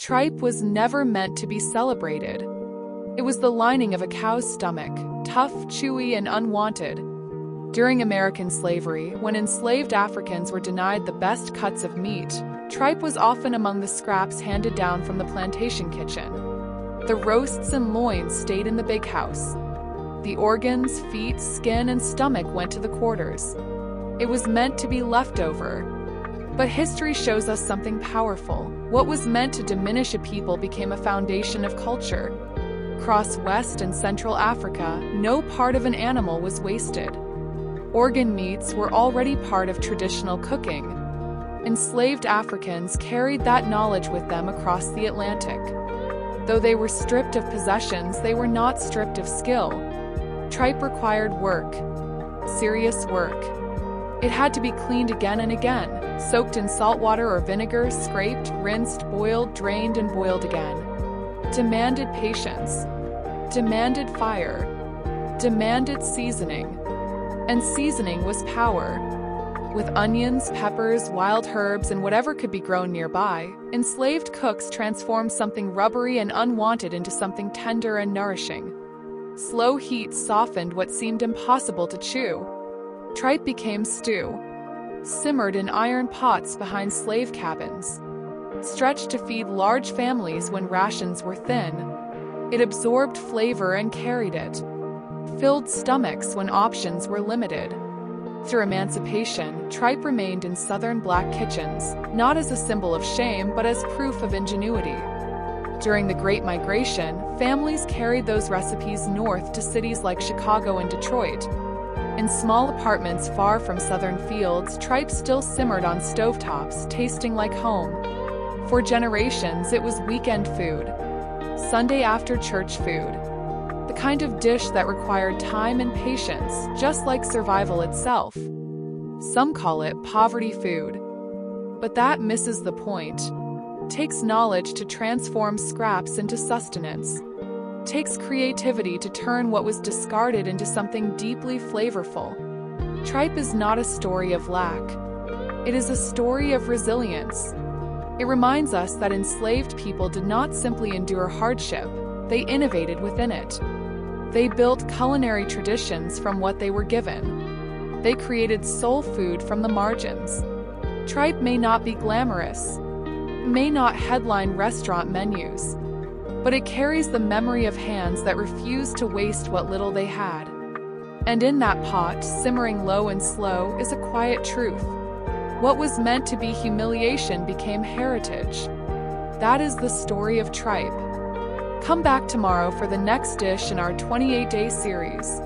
Tripe was never meant to be celebrated. It was the lining of a cow's stomach, tough, chewy, and unwanted. During American slavery, when enslaved Africans were denied the best cuts of meat, tripe was often among the scraps handed down from the plantation kitchen. The roasts and loins stayed in the big house. The organs, feet, skin, and stomach went to the quarters. It was meant to be leftover. But history shows us something powerful. What was meant to diminish a people became a foundation of culture. Across West and Central Africa, no part of an animal was wasted. Organ meats were already part of traditional cooking. Enslaved Africans carried that knowledge with them across the Atlantic. Though they were stripped of possessions, they were not stripped of skill. Tripe required work, serious work. It had to be cleaned again and again, soaked in salt water or vinegar, scraped, rinsed, boiled, drained, and boiled again. Demanded patience, demanded fire, demanded seasoning. And seasoning was power. With onions, peppers, wild herbs, and whatever could be grown nearby, enslaved cooks transformed something rubbery and unwanted into something tender and nourishing. Slow heat softened what seemed impossible to chew. Tripe became stew, simmered in iron pots behind slave cabins. Stretched to feed large families when rations were thin. It absorbed flavor and carried it. Filled stomachs when options were limited. Through emancipation, tripe remained in southern black kitchens, not as a symbol of shame but as proof of ingenuity. During the Great Migration, families carried those recipes north to cities like Chicago and Detroit. In small apartments far from southern fields, tripe still simmered on stovetops, tasting like home. For generations, it was weekend food, Sunday after church food. The kind of dish that required time and patience, just like survival itself. Some call it poverty food. But that misses the point. It takes knowledge to transform scraps into sustenance. It takes creativity to turn what was discarded into something deeply flavorful. Tripe is not a story of lack. It is a story of resilience. It reminds us that enslaved people did not simply endure hardship, they innovated within it. They built culinary traditions from what they were given. They created soul food from the margins. Tripe may not be glamorous, may not headline restaurant menus, but it carries the memory of hands that refused to waste what little they had. And in that pot, simmering low and slow, is a quiet truth. What was meant to be humiliation became heritage. That is the story of tripe. Come back tomorrow for the next dish in our 28-day series.